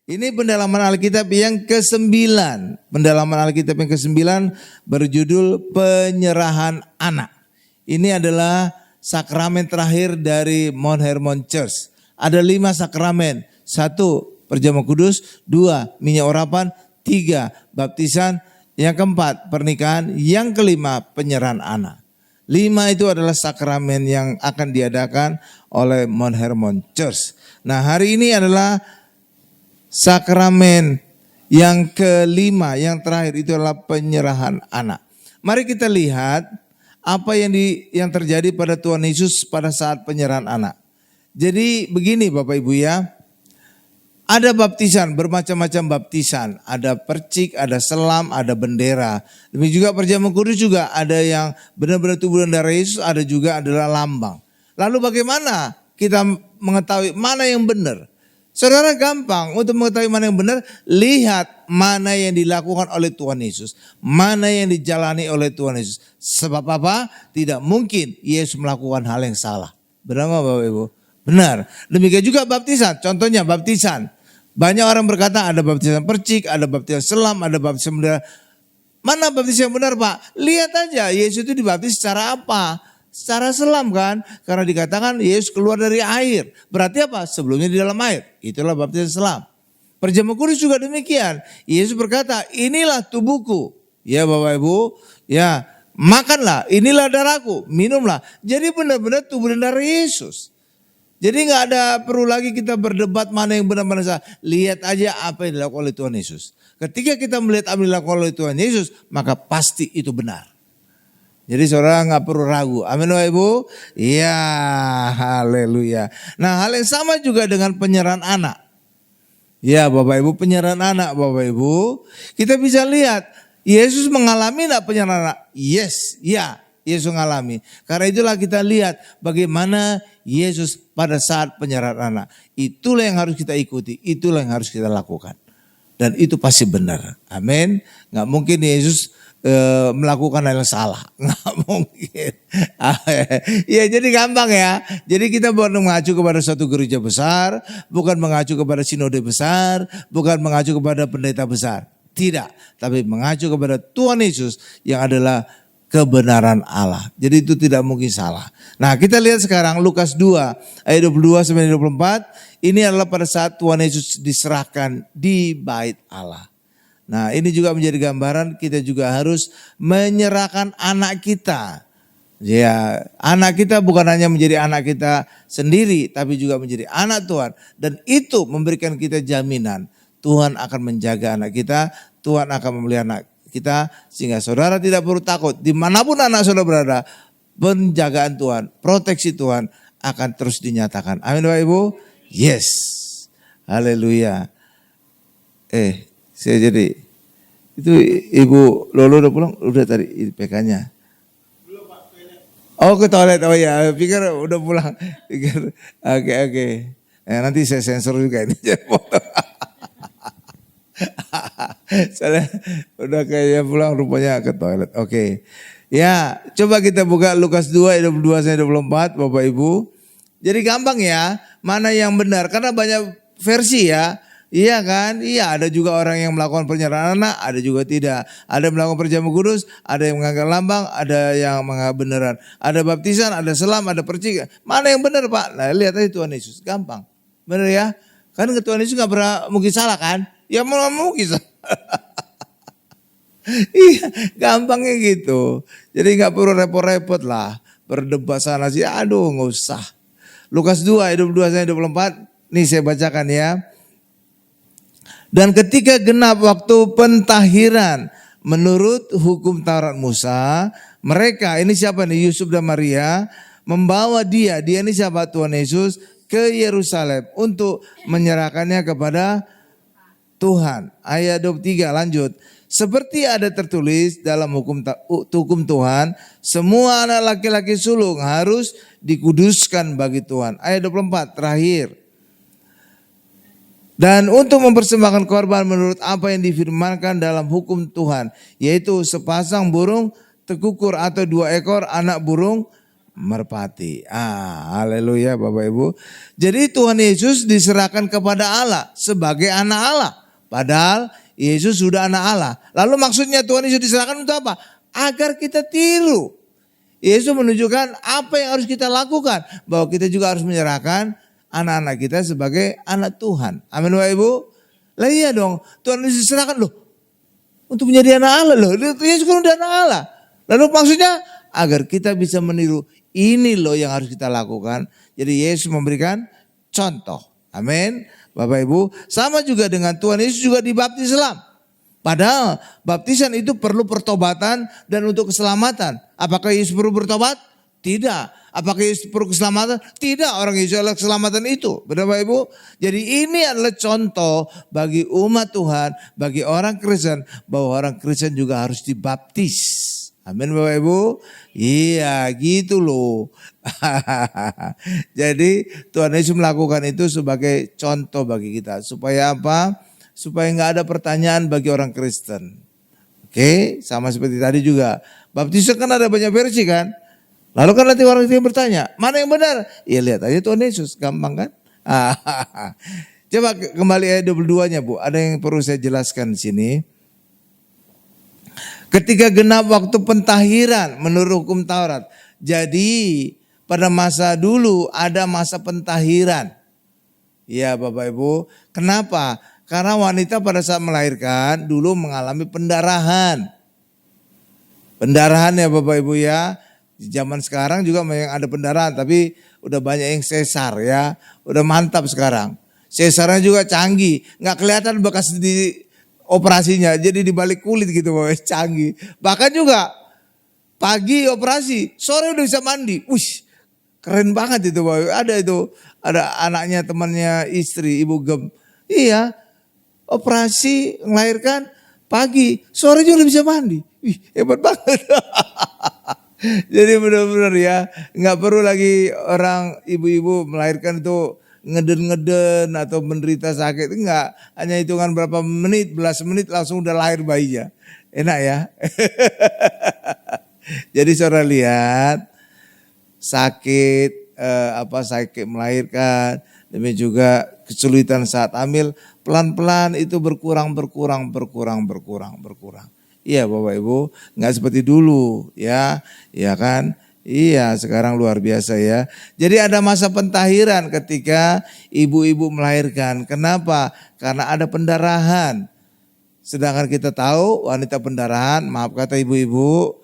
Ini pendalaman Alkitab yang ke-9. Pendalaman Alkitab yang ke-9 berjudul penyerahan anak. Ini adalah sakramen terakhir dari Mount Hermon Church. Ada 5 sakramen. 1, perjamuan kudus. 2, minyak urapan. 3, baptisan. Yang keempat, pernikahan. Yang kelima, penyerahan anak. 5 itu adalah sakramen yang akan diadakan oleh Mount Hermon Church. Nah, hari ini adalah sakramen yang kelima, yang terakhir itu adalah penyerahan anak. Mari kita lihat apa yang terjadi pada Tuhan Yesus pada saat penyerahan anak. Jadi begini Bapak Ibu ya, ada baptisan, bermacam-macam baptisan. Ada percik, ada selam, ada bendera. Demikian juga perjamuan kudus juga ada yang benar-benar tubuh dan darah Yesus, ada juga adalah lambang. Lalu bagaimana kita mengetahui mana yang benar? Saudara, gampang untuk mengetahui mana yang benar, lihat mana yang dilakukan oleh Tuhan Yesus, mana yang dijalani oleh Tuhan Yesus. Sebab apa? Tidak mungkin Yesus melakukan hal yang salah. Benar nggak Bapak Ibu? Benar. Demikian juga baptisan. Contohnya baptisan. Banyak orang berkata ada baptisan percik, ada baptisan selam, ada baptisan bendera. Mana baptisan yang benar Pak? Lihat aja Yesus itu dibaptis secara apa? Secara selam kan, karena dikatakan Yesus keluar dari air. Berarti apa? Sebelumnya di dalam air. Itulah baptisan selam. Perjamuan kudus juga demikian. Yesus berkata, inilah tubuhku. Ya Bapak Ibu, ya makanlah, inilah darahku, minumlah. Jadi benar-benar tubuh dan darah Yesus. Jadi nggak ada perlu lagi kita berdebat mana yang benar mana salah. Lihat aja apa yang dilakukan oleh Tuhan Yesus. Ketika kita melihat apa yang dilakukan oleh Tuhan Yesus, maka pasti itu benar. Jadi saudara nggak perlu ragu. Amin Bapak Ibu. Iya, haleluya. Nah hal yang sama juga dengan penyerahan anak. Ya Bapak Ibu, penyerahan anak Bapak Ibu. Kita bisa lihat Yesus mengalami enggak penyerahan anak? Yes, ya Yesus mengalami. Karena itulah kita lihat bagaimana Yesus pada saat penyerahan anak. Itulah yang harus kita ikuti, itulah yang harus kita lakukan. Dan itu pasti benar. Amin. Nggak mungkin Yesus melakukan hal yang salah, nggak mungkin. Ya jadi gampang ya. Jadi kita bukan mengacu kepada suatu gereja besar, bukan mengacu kepada sinode besar, bukan mengacu kepada pendeta besar. Tidak, tapi mengacu kepada Tuhan Yesus yang adalah kebenaran Allah. Jadi itu tidak mungkin salah. Nah kita lihat sekarang Lukas 2 ayat 22 sampai 24. Ini adalah pada saat Tuhan Yesus diserahkan di bait Allah. Nah ini juga menjadi gambaran kita juga harus menyerahkan anak kita. Ya, anak kita bukan hanya menjadi anak kita sendiri, tapi juga menjadi anak Tuhan. Dan itu memberikan kita jaminan Tuhan akan menjaga anak kita, Tuhan akan memelihara anak kita. Sehingga saudara tidak perlu takut, dimanapun anak saudara berada, penjagaan Tuhan, proteksi Tuhan akan terus dinyatakan. Amin Bapak Ibu? Yes, haleluya. Saya jadi, itu Ibu Lolo udah pulang? Udah tadi PK-nya. Oh ke toilet, oh ya, pikir udah pulang. Pikir, oke. Nanti saya sensor juga ini. Soalnya udah kayaknya pulang rupanya ke toilet. Oke. Ya, coba kita buka Lukas 2 ayat 22 sampai 24 Bapak Ibu. Jadi gampang ya, mana yang benar karena banyak versi ya. Iya kan? Iya, ada juga orang yang melakukan penyerahan anak, ada juga tidak. Ada yang melakukan perjamuan kudus, ada yang mengangkat lambang, ada yang menganggap beneran. Ada baptisan, ada selam, ada percik. Mana yang benar Pak? Nah lihat aja Tuhan Yesus, gampang. Benar ya? Kan Tuhan Yesus gak pernah mungkin salah kan? Ya mungkin salah. Iya, gampangnya gitu. Jadi gak perlu repot-repot lah. Berdebat sana sih, aduh gak usah. Lukas 2 ayat 22 sampai 24, nih saya bacakan ya. Dan ketika genap waktu pentahiran menurut hukum Taurat Musa, mereka, ini siapa nih, Yusuf dan Maria, membawa dia ini siapa, Tuhan Yesus, ke Yerusalem untuk menyerahkannya kepada Tuhan. Ayat 23 lanjut. Seperti ada tertulis dalam hukum Tuhan, semua anak laki-laki sulung harus dikuduskan bagi Tuhan. Ayat 24 terakhir. Dan untuk mempersembahkan korban menurut apa yang difirmankan dalam hukum Tuhan, yaitu sepasang burung tekukur atau 2 ekor anak burung merpati. Haleluya Bapak Ibu. Jadi Tuhan Yesus diserahkan kepada Allah sebagai anak Allah. Padahal Yesus sudah anak Allah. Lalu maksudnya Tuhan Yesus diserahkan untuk apa? Agar kita tiru. Yesus menunjukkan apa yang harus kita lakukan. Bahwa kita juga harus menyerahkan anak-anak kita sebagai anak Tuhan. Amin Bapak Ibu. Lah iya dong, Tuhan Yesus diserahkan loh. Untuk menjadi anak Allah loh. Yesus kan udah anak Allah. Lalu maksudnya agar kita bisa meniru. Ini loh yang harus kita lakukan. Jadi Yesus memberikan contoh. Amin. Bapak Ibu. Sama juga dengan Tuhan Yesus juga dibaptis Islam. Padahal baptisan itu perlu pertobatan dan untuk keselamatan. Apakah Yesus perlu bertobat? Tidak. Apakah Yesus perlu keselamatan? Tidak. Orang Yesus adalah keselamatan itu. Benar Bapak Ibu? Jadi ini adalah contoh bagi umat Tuhan. Bagi orang Kristen. Bahwa orang Kristen juga harus dibaptis. Amin Bapak Ibu. Iya gitu loh. Jadi Tuhan Yesus melakukan itu sebagai contoh bagi kita. Supaya apa? Supaya nggak ada pertanyaan bagi orang Kristen. Oke, sama seperti tadi juga. Baptisan kan ada banyak versi kan. Lalu kan nanti orang yang bertanya, mana yang benar? Ya lihat aja Tuhan Yesus, gampang kan? Coba kembali ayat 22-nya Bu. Ada yang perlu saya jelaskan di sini. Ketika genap waktu pentahiran menurut hukum Taurat. Jadi pada masa dulu ada masa pentahiran. Ya Bapak Ibu. Kenapa? Karena wanita pada saat melahirkan dulu mengalami pendarahan. Pendarahan ya Bapak Ibu ya. Di zaman sekarang juga yang ada pendarahan. Tapi udah banyak yang sesar ya. Udah mantap sekarang. Sesarnya juga canggih. Nggak kelihatan bekas di operasinya, jadi di balik kulit gitu, canggih. Bahkan juga pagi operasi, sore udah bisa mandi. Wih, keren banget itu, ada anaknya temannya istri, Ibu Gem. Iya, operasi melahirkan pagi, sore juga udah bisa mandi. Wih, hebat banget. Jadi benar-benar ya, nggak perlu lagi orang ibu-ibu melahirkan itu ngeden-ngeden atau menderita sakit, enggak, hanya hitungan berapa menit, belas menit langsung udah lahir bayinya. Enak ya. Jadi saudara lihat sakit sakit melahirkan, demi juga kesulitan saat hamil, pelan-pelan itu berkurang. Iya Bapak Ibu, enggak seperti dulu ya kan? Iya, sekarang luar biasa ya. Jadi ada masa pentahiran ketika ibu-ibu melahirkan. Kenapa? Karena ada pendarahan. Sedangkan kita tahu wanita pendarahan, maaf kata ibu-ibu,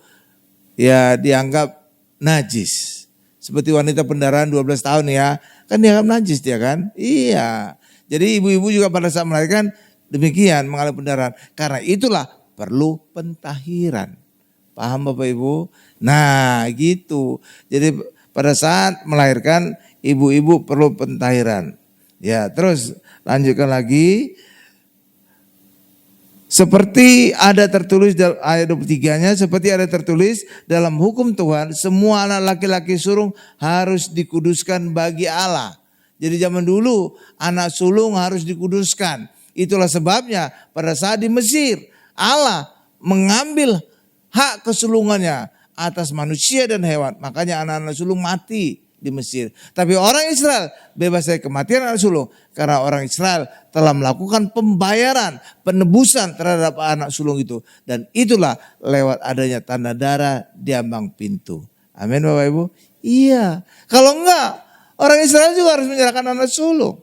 ya dianggap najis. Seperti wanita pendarahan 12 tahun ya, kan dianggap najis dia kan? Iya. Jadi ibu-ibu juga pada saat melahirkan demikian mengalami pendarahan. Karena itulah perlu pentahiran. Paham Bapak Ibu? Nah gitu. Jadi pada saat melahirkan ibu-ibu perlu pentahiran. Ya terus lanjutkan lagi. Seperti ada tertulis dalam ayat 23-nya. Seperti ada tertulis dalam hukum Tuhan. Semua anak laki-laki sulung harus dikuduskan bagi Allah. Jadi zaman dulu anak sulung harus dikuduskan. Itulah sebabnya pada saat di Mesir Allah mengambil hak kesulungannya atas manusia dan hewan. Makanya anak-anak sulung mati di Mesir. Tapi orang Israel bebas dari kematian anak sulung. Karena orang Israel telah melakukan pembayaran, penebusan terhadap anak sulung itu. Dan itulah lewat adanya tanda darah di ambang pintu. Amin Bapak Ibu. Iya. Kalau enggak, orang Israel juga harus menyerahkan anak sulung.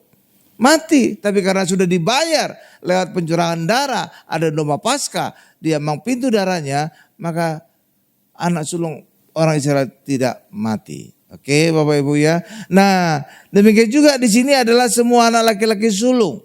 Mati. Tapi karena sudah dibayar lewat pencurahan darah, ada domba Paskah, di ambang pintu darahnya, maka anak sulung orang Israel tidak mati. Oke Bapak Ibu ya. Nah demikian juga di sini adalah semua anak laki-laki sulung.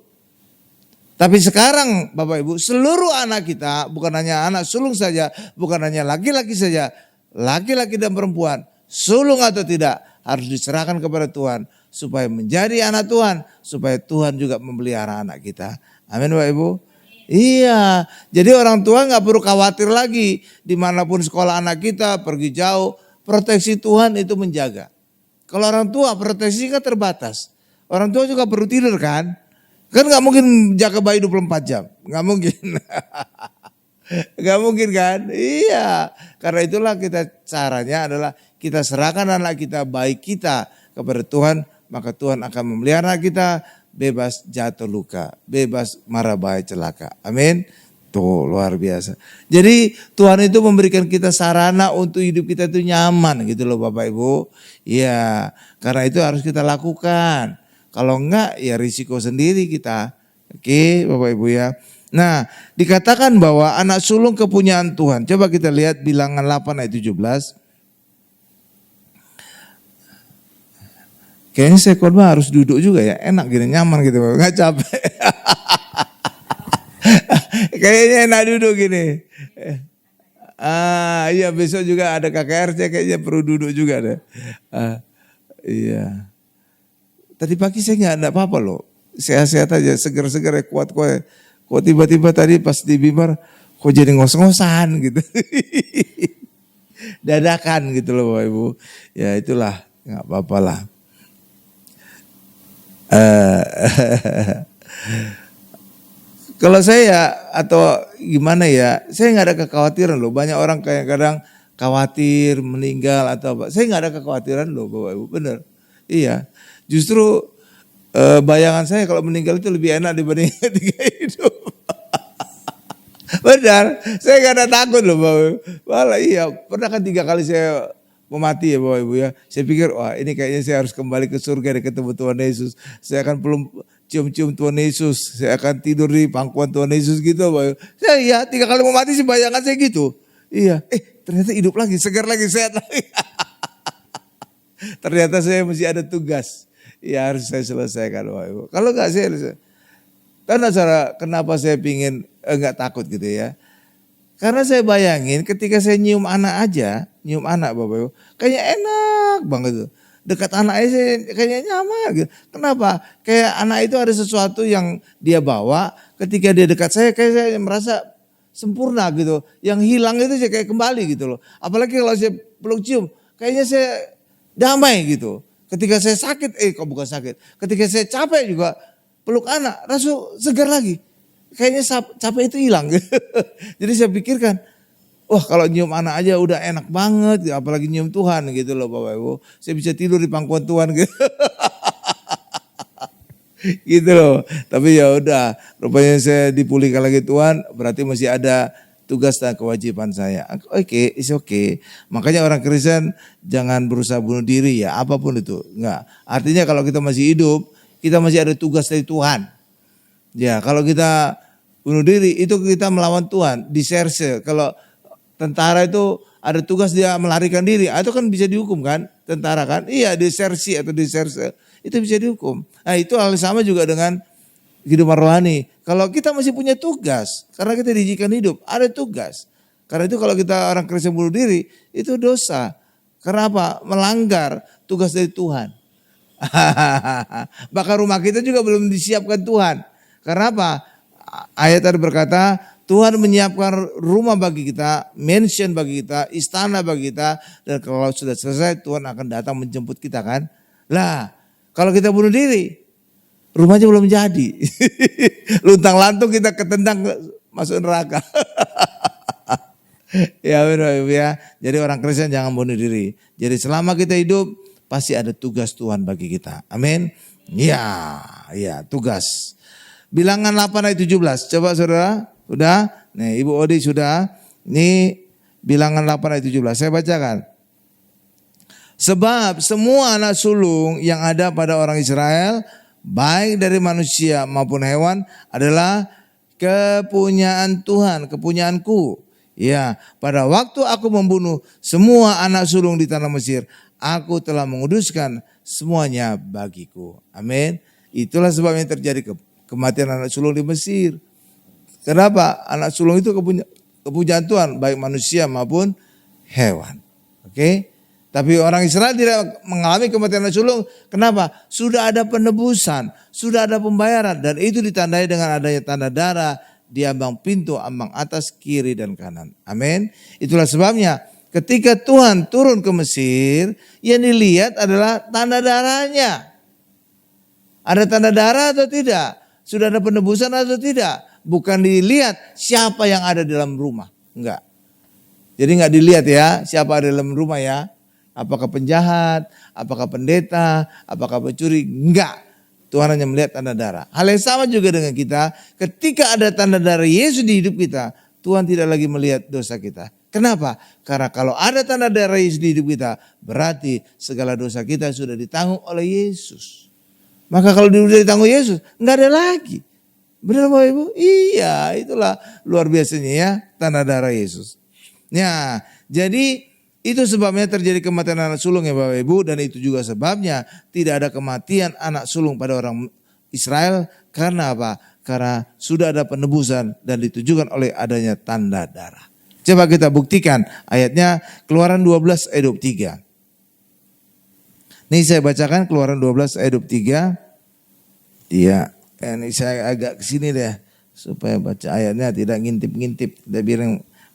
Tapi sekarang Bapak Ibu seluruh anak kita bukan hanya anak sulung saja. Bukan hanya laki-laki saja. Laki-laki dan perempuan sulung atau tidak harus diserahkan kepada Tuhan. Supaya menjadi anak Tuhan. Supaya Tuhan juga memelihara anak kita. Amin Bapak Ibu. Iya, jadi orang tua nggak perlu khawatir lagi dimanapun sekolah anak kita pergi jauh, proteksi Tuhan itu menjaga. Kalau orang tua proteksi kan terbatas, orang tua juga perlu tidur kan nggak mungkin jaga bayi 24 jam, nggak mungkin. Gak mungkin kan? Iya. Karena itulah caranya adalah kita serahkan anak kita, baik kita kepada Tuhan, maka Tuhan akan memelihara kita bebas jatuh luka, bebas mara bahaya celaka. Amin. Tuh luar biasa. Jadi Tuhan itu memberikan kita sarana untuk hidup kita itu nyaman gitu loh Bapak Ibu. Iya, karena itu harus kita lakukan. Kalau enggak ya risiko sendiri kita. Oke Bapak Ibu ya. Nah dikatakan bahwa anak sulung kepunyaan Tuhan. Coba kita lihat Bilangan 8 ayat 17. Kayaknya saya khotbah harus duduk juga ya. Enak gini, nyaman gitu. Gak capek. Kayaknya enak duduk gini. Iya besok juga ada KKRC kayaknya perlu duduk juga deh. Iya. Tadi pagi saya nggak apa-apa loh. Sehat-sehat aja, seger-seger ya, kuat-kuat. Kok tiba-tiba tadi pas di Bimar, kok jadi ngos-ngosan gitu. Dadakan gitu loh Bapak Ibu. Ya itulah, nggak apa-apa lah. Kalau saya atau gimana ya, saya nggak ada kekhawatiran loh. Banyak orang kadang khawatir meninggal atau apa. Saya nggak ada kekhawatiran loh Bapak Ibu, bener. Iya, justru bayangan saya kalau meninggal itu lebih enak dibanding ketika hidup. Benar, saya gak ada takut loh Bapak Ibu. Malah iya, pernah kan 3 kali saya mau mati ya Bapak Ibu ya. Saya pikir wah ini kayaknya saya harus kembali ke surga dan ketemu Tuhan Yesus. Saya akan belum cium-cium Tuhan Yesus. Saya akan tidur di pangkuan Tuhan Yesus gitu Bapak Ibu. Saya iya 3 kali mau mati sih bayangan saya gitu. Iya, ternyata hidup lagi, segar lagi, sehat lagi. Ternyata saya masih ada tugas. Ya harus saya selesaikan Bapak Ibu. Kalau enggak saya karena kenapa saya pingin enggak takut gitu ya. Karena saya bayangin ketika saya nyium anak Bapak Ibu, kayaknya enak banget tuh. Dekat anak saya kayaknya nyaman gitu. Kenapa? Kayak anak itu ada sesuatu yang dia bawa, ketika dia dekat saya kayak saya merasa sempurna gitu. Yang hilang itu saya kayak kembali gitu loh. Apalagi kalau saya peluk cium, kayaknya saya damai gitu. Ketika saya sakit, kok bukan sakit. Ketika saya capek juga peluk anak, rasa segar lagi. Kayaknya capek itu hilang. Jadi saya pikirkan, wah kalau nyium anak aja udah enak banget, apalagi nyium Tuhan gitu loh Bapak Ibu. Saya bisa tidur di pangkuan Tuhan gitu. Gitu loh. Tapi ya udah, rupanya saya dipulihkan lagi Tuhan, berarti masih ada tugas dan kewajiban saya. Oke, it's okay. Makanya orang Kristen jangan berusaha bunuh diri ya, apapun itu. Enggak. Artinya kalau kita masih hidup, kita masih ada tugas dari Tuhan. Ya, kalau kita bunuh diri itu kita melawan Tuhan, diserse. Kalau tentara itu ada tugas dia melarikan diri, itu kan bisa dihukum kan? Tentara kan? Iya, disersi atau diserse. Itu bisa dihukum. Nah, itu hal sama juga dengan kehidupan rohani. Kalau kita masih punya tugas, karena kita diizinkan hidup, ada tugas. Karena itu kalau kita orang Kristen bunuh diri, itu dosa. Karena apa? Melanggar tugas dari Tuhan. Bahkan rumah kita juga belum disiapkan Tuhan. Karena apa? Ayat tadi berkata, Tuhan menyiapkan rumah bagi kita, mansion bagi kita, istana bagi kita. Dan kalau sudah selesai, Tuhan akan datang menjemput kita kan. Lah, kalau kita bunuh diri, rumahnya belum jadi. Luntang lantung kita ketendang masuk neraka. Ya benar ya. Jadi orang Kristen jangan bunuh diri. Jadi selama kita hidup pasti ada tugas Tuhan bagi kita. Amin. Ya, tugas. Bilangan 8 ayat 17. Coba saudara, sudah? Nih Ibu Odi sudah. Ini Bilangan 8 ayat 17. Saya bacakan. Sebab semua anak sulung yang ada pada orang Israel, baik dari manusia maupun hewan, adalah kepunyaan Tuhan, kepunyaanku. Ya, pada waktu aku membunuh semua anak sulung di tanah Mesir, aku telah menguduskan semuanya bagiku. Amin. Itulah sebab yang terjadi kematian anak sulung di Mesir. Kenapa? Anak sulung itu kepunyaan Tuhan, baik manusia maupun hewan. Oke? Tapi orang Israel tidak mengalami kematian anak sulung. Kenapa? Sudah ada penebusan, sudah ada pembayaran. Dan itu ditandai dengan adanya tanda darah di ambang pintu, ambang atas, kiri dan kanan. Amin. Itulah sebabnya ketika Tuhan turun ke Mesir, yang dilihat adalah tanda darahnya. Ada tanda darah atau tidak? Sudah ada penebusan atau tidak? bukan dilihat siapa yang ada di dalam rumah. Enggak. Jadi enggak dilihat ya siapa ada di dalam rumah ya. Apakah penjahat, apakah pendeta, apakah pencuri, enggak. Tuhan hanya melihat tanda darah. Hal yang sama juga dengan kita, ketika ada tanda darah Yesus di hidup kita, Tuhan tidak lagi melihat dosa kita. Kenapa? Karena kalau ada tanda darah Yesus di hidup kita, berarti segala dosa kita sudah ditanggung oleh Yesus. Maka kalau sudah ditanggung Yesus, enggak ada lagi. Benar Bapak Ibu? Iya, itulah luar biasanya ya, tanda darah Yesus. Ya, jadi itu sebabnya terjadi kematian anak sulung ya Bapak Ibu, dan itu juga sebabnya tidak ada kematian anak sulung pada orang Israel. Karena apa? Karena sudah ada penebusan dan ditujukan oleh adanya tanda darah. Coba kita buktikan ayatnya, Keluaran 12 ayat 23. Ini saya bacakan Keluaran 12 ayat 23. Iya, ini saya agak kesini deh supaya baca ayatnya tidak ngintip-ngintip, tidak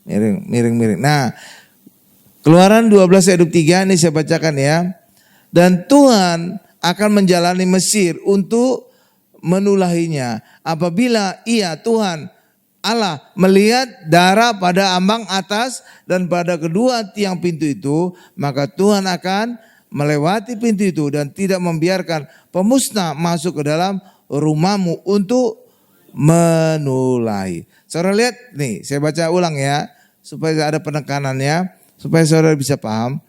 miring-miring. Nah, Keluaran 12 ayat 23 ini saya bacakan ya. Dan Tuhan akan menjalani Mesir untuk menulahinya. Apabila ia Tuhan Allah melihat darah pada ambang atas dan pada kedua tiang pintu itu, maka Tuhan akan melewati pintu itu dan tidak membiarkan pemusnah masuk ke dalam rumahmu untuk menulahi. Saudara lihat nih, saya baca ulang ya supaya ada penekanannya, supaya saudara bisa paham.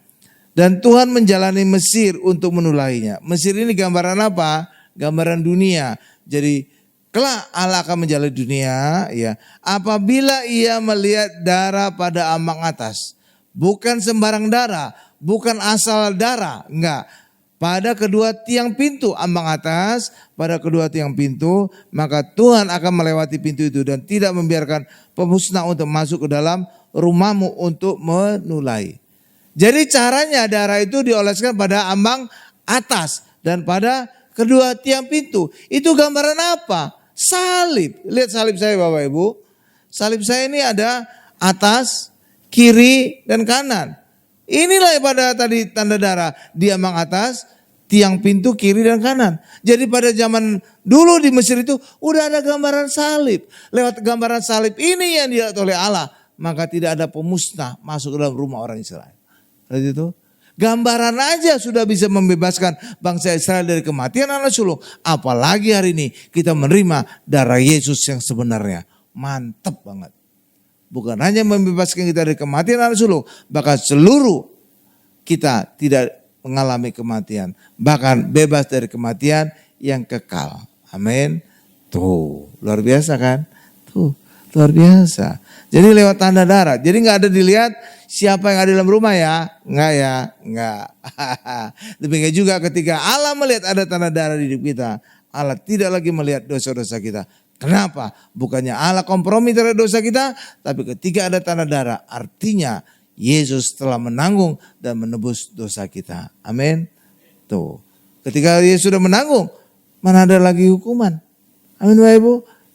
Dan Tuhan menjalani Mesir untuk menulahinya. Mesir ini gambaran apa? Gambaran dunia. Jadi kelak Allah akan menjalani dunia ya. Apabila ia melihat darah pada ambang atas. Bukan sembarang darah, bukan asal darah, enggak. Pada kedua tiang pintu ambang atas, pada kedua tiang pintu, maka Tuhan akan melewati pintu itu dan tidak membiarkan pemusnah untuk masuk ke dalam rumahmu untuk menulahi. Jadi caranya darah itu dioleskan pada ambang atas dan pada kedua tiang pintu. Itu gambaran apa? Salib. Lihat salib saya Bapak Ibu. Salib saya ini ada atas, kiri, dan kanan. Inilah pada tadi tanda darah di ambang atas, tiang pintu kiri dan kanan. Jadi pada zaman dulu di Mesir itu udah ada gambaran salib. Lewat gambaran salib ini yang dilihat oleh Allah, maka tidak ada pemusnah masuk ke dalam rumah orang Israel. Berarti itu gambaran aja sudah bisa membebaskan bangsa Israel dari kematian anak sulung. Apalagi hari ini kita menerima darah Yesus yang sebenarnya. Mantap banget. Bukan hanya membebaskan kita dari kematian anak sulung, bahkan seluruh kita tidak mengalami kematian. Bahkan bebas dari kematian yang kekal. Amin. Tuh, luar biasa kan? Tuh, luar biasa. Jadi lewat tanda darah. Jadi gak ada dilihat siapa yang ada dalam rumah ya. Enggak ya, enggak. Demikian juga ketika Allah melihat ada tanda darah di hidup kita. Allah tidak lagi melihat dosa-dosa kita. Kenapa? Bukannya Allah kompromi terhadap dosa kita. Tapi ketika ada tanda darah artinya Yesus telah menanggung dan menebus dosa kita. Amin. Tuh. Ketika Yesus sudah menanggung, mana ada lagi hukuman. Amin Bapak Ibu.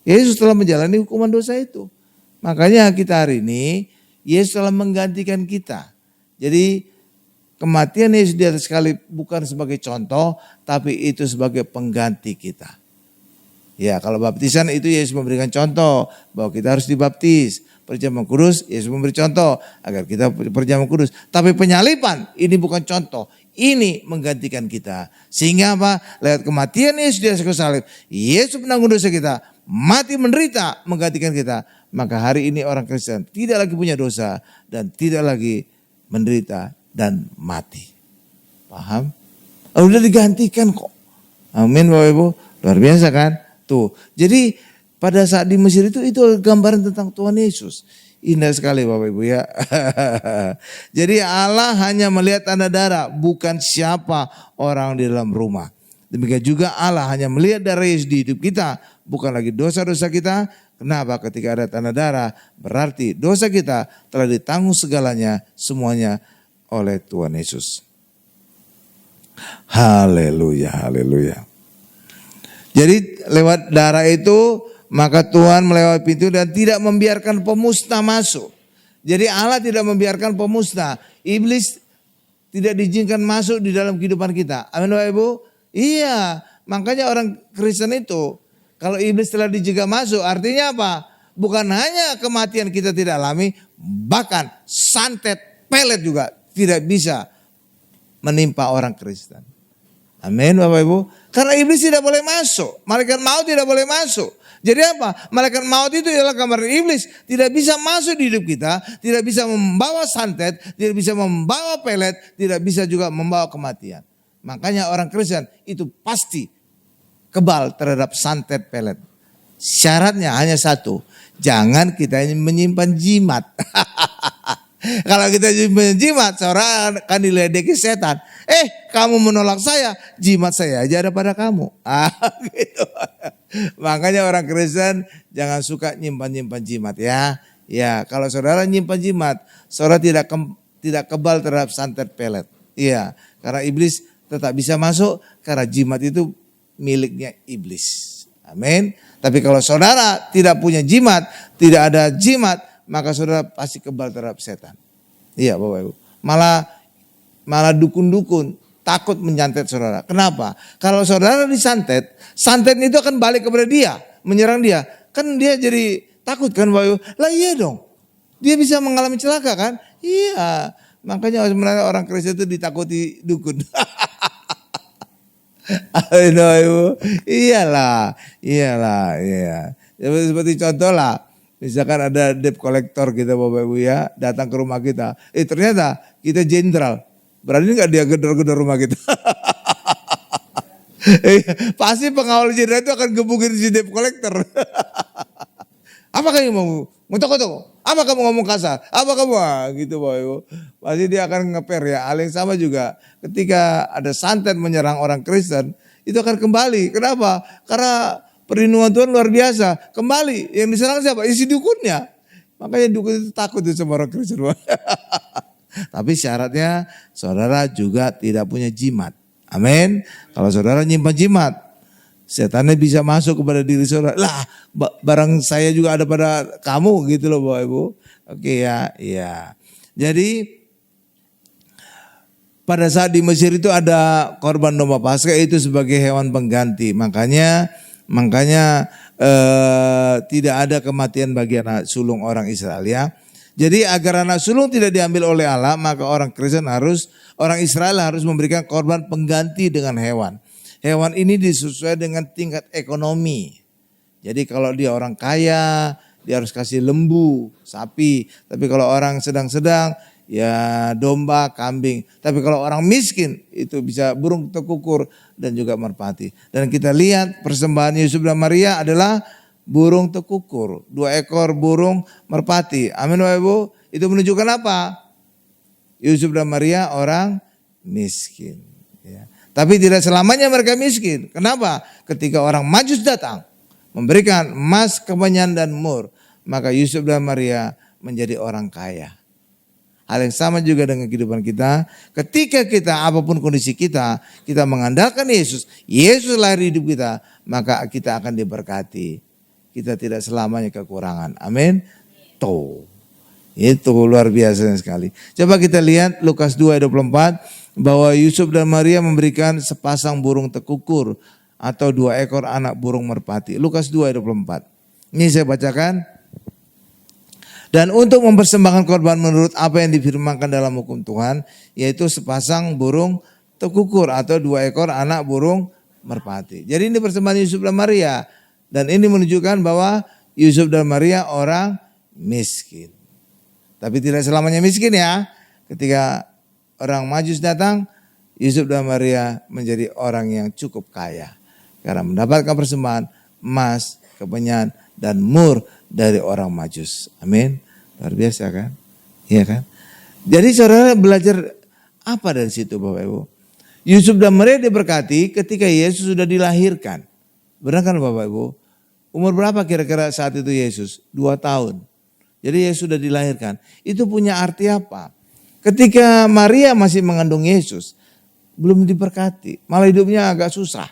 Yesus telah menjalani hukuman dosa itu. Makanya kita hari ini, Yesus telah menggantikan kita. Jadi kematian Yesus di atas salib bukan sebagai contoh, tapi itu sebagai pengganti kita. Ya, kalau baptisan itu Yesus memberikan contoh bahwa kita harus dibaptis. Perjamuan kudus, Yesus memberi contoh agar kita perjamuan kudus. Tapi penyaliban ini bukan contoh, ini menggantikan kita. Sehingga apa? Lewat kematian Yesus di atas salib, Yesus menanggung dosa kita, mati menderita menggantikan kita. Maka hari ini orang Kristen tidak lagi punya dosa dan tidak lagi menderita dan mati. Paham? Udah digantikan kok. Amin Bapak Ibu. Luar biasa kan? Tuh, jadi pada saat di Mesir itu gambaran tentang Tuhan Yesus. Indah sekali Bapak Ibu ya. Jadi Allah hanya melihat tanda darah, bukan siapa orang di dalam rumah. Demikian juga Allah hanya melihat darah Yesus di hidup kita, bukan lagi dosa-dosa kita. Kenapa? Ketika ada tanda darah, berarti dosa kita telah ditanggung segalanya, semuanya oleh Tuhan Yesus. Haleluya, haleluya. Jadi lewat darah itu maka Tuhan melewati pintu dan tidak membiarkan pemusnah masuk. Jadi Allah tidak membiarkan pemusnah. Iblis tidak diizinkan masuk di dalam kehidupan kita. Amin Bapak Ibu? Iya, makanya orang Kristen itu Kalau iblis telah dijaga masuk, artinya apa? Bukan hanya kematian kita tidak alami, bahkan santet, pelet juga tidak bisa menimpa orang Kristen. Amin Bapak Ibu. Karena iblis tidak boleh masuk. Malaikat maut tidak boleh masuk. Jadi apa? Malaikat maut itu adalah gambaran iblis. Tidak bisa masuk di hidup kita. Tidak bisa membawa santet. Tidak bisa membawa pelet. Tidak bisa juga membawa kematian. Makanya orang Kristen itu pasti kebal terhadap santet pelet. Syaratnya hanya satu. Jangan kita menyimpan jimat. Kalau kita menjimat, saudara akan diledeki setan. Kamu menolak saya, jimat saya aja ada pada kamu. Gitu. Makanya orang Kristen jangan suka nyimpan-nyimpan jimat ya. Ya, kalau saudara nyimpan jimat, saudara tidak kebal terhadap santet pelet. Iya, karena iblis tetap bisa masuk karena jimat itu miliknya iblis. Amin. Tapi kalau saudara tidak punya jimat, tidak ada jimat, maka saudara pasti kebal terhadap setan. Iya Bapak Ibu. Malah dukun-dukun takut menyantet saudara. Kenapa? Kalau saudara disantet, santet itu akan balik kepada dia, menyerang dia. Kan dia jadi takut kan Bapak Ibu. Lah iya dong. Dia bisa mengalami celaka kan? Iya. Makanya sebenarnya orang Kristen itu ditakuti dukun. Iyalah. Iya. Seperti contoh lah. Misalkan ada debt collector kita Bapak Ibu ya, datang ke rumah kita. Ternyata kita jenderal. Berani gak dia gedor-gedor rumah kita? Pasti pengawal jenderal itu akan gebukin si debt collector. Apa kamu mau? Ngutok-ngutok? Apa kamu ngomong kasar? Apa kamu? Gitu Bapak Ibu. Pasti dia akan ngeper ya. Hal yang sama juga ketika ada santet menyerang orang Kristen, itu akan kembali. Kenapa? Karena perlindungan Tuhan luar biasa. Kembali. Yang diserang siapa? Isi dukunnya. Makanya dukun itu takut itu sama orang Kristen. Tapi syaratnya saudara juga tidak punya jimat. Amin. Kalau saudara nyimpan jimat, setannya bisa masuk kepada diri saudara. Lah barang saya juga ada pada kamu gitu loh Bapak Ibu. Oke ya. Iya. Jadi pada saat di Mesir itu ada korban domba Paskah itu sebagai hewan pengganti. Makanya tidak ada kematian bagi anak sulung orang Israel ya. Jadi agar anak sulung tidak diambil oleh Allah, maka orang Israel harus memberikan korban pengganti dengan hewan. Hewan ini disesuaikan dengan tingkat ekonomi. Jadi kalau dia orang kaya, dia harus kasih lembu, sapi. Tapi kalau orang sedang-sedang, ya domba, kambing. Tapi kalau orang miskin, itu bisa burung tekukur dan juga merpati. Dan kita lihat persembahan Yusuf dan Maria adalah burung tekukur, 2 ekor burung merpati. Amin Bapak Ibu. Itu menunjukkan apa? Yusuf dan Maria orang miskin. Ya. Tapi tidak selamanya mereka miskin. Kenapa? Ketika orang Majus datang memberikan emas, kemenyan dan mur, maka Yusuf dan Maria menjadi orang kaya. Hal yang sama juga dengan kehidupan kita. Ketika kita apapun kondisi kita mengandalkan Yesus. Yesus lahir hidup kita, maka kita akan diberkati. Kita tidak selamanya kekurangan. Amin. Itu luar biasa sekali. Coba kita lihat Lukas 2 ayat 24. Bahwa Yusuf dan Maria memberikan sepasang burung tekukur. Atau 2 ekor anak burung merpati. Lukas 2 ayat 24. Ini saya bacakan. Dan untuk mempersembahkan korban menurut apa yang difirmankan dalam hukum Tuhan. Yaitu sepasang burung tekukur. Atau 2 ekor anak burung merpati. Jadi ini persembahan Yusuf dan Maria. Dan ini menunjukkan bahwa Yusuf dan Maria orang miskin. Tapi tidak selamanya miskin ya. Ketika orang Majus datang, Yusuf dan Maria menjadi orang yang cukup kaya. Karena mendapatkan persembahan emas, kemenyan, dan mur dari orang Majus. Amin. Luar biasa kan? Iya kan? Jadi saudara belajar apa dari situ Bapak Ibu? Yusuf dan Maria diberkati ketika Yesus sudah dilahirkan. Benar kan Bapak Ibu? Umur berapa kira-kira saat itu Yesus? 2 tahun. Jadi Yesus sudah dilahirkan. Itu punya arti apa? Ketika Maria masih mengandung Yesus, belum diberkati. Malah hidupnya agak susah.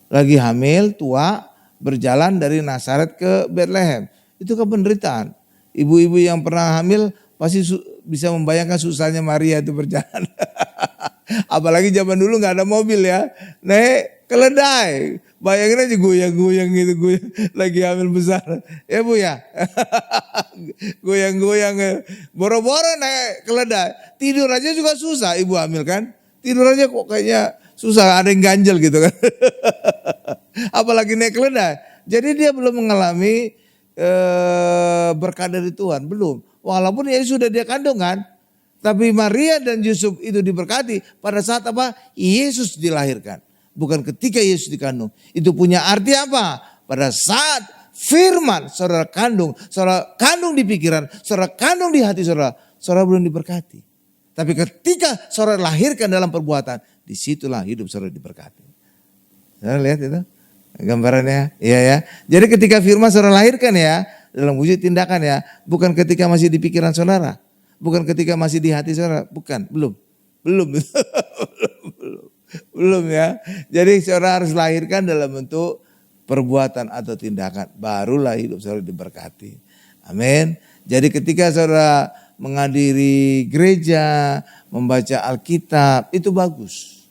Lagi hamil, tua, berjalan dari Nazaret ke Bethlehem. Itu penderitaan. Ibu-ibu yang pernah hamil pasti bisa membayangkan susahnya Maria itu berjalan. Apalagi zaman dulu gak ada mobil ya. Naik keledai. Bayangin aja goyang-goyang gitu, goyang, lagi hamil besar. Ya Bu ya. Goyang-goyang, boro-boro naik keledai. Tidur aja juga susah ibu hamil kan. Tidur aja kok kayaknya susah, ada yang ganjel gitu kan. Apalagi naik keledai. Jadi dia belum mengalami berkat dari Tuhan, belum. Walaupun Yesus sudah dia kandung kan. Tapi Maria dan Yusuf itu diberkati pada saat apa? Yesus dilahirkan. Bukan ketika Yesus dikandung. Itu punya arti apa? Pada saat firman saudara kandung di pikiran, saudara kandung di hati saudara belum diberkati. Tapi ketika saudara lahirkan dalam perbuatan, disitulah hidup saudara diberkati. Saudara lihat itu gambarannya, iya ya. Jadi ketika firman saudara lahirkan ya, dalam wujud tindakan ya, bukan ketika masih di pikiran saudara, bukan ketika masih di hati saudara, bukan, belum. Belum ya. Jadi saudara harus lahirkan dalam bentuk perbuatan atau tindakan. Barulah hidup saudara diberkati. Amin. Jadi ketika saudara menghadiri gereja, membaca Alkitab, itu bagus.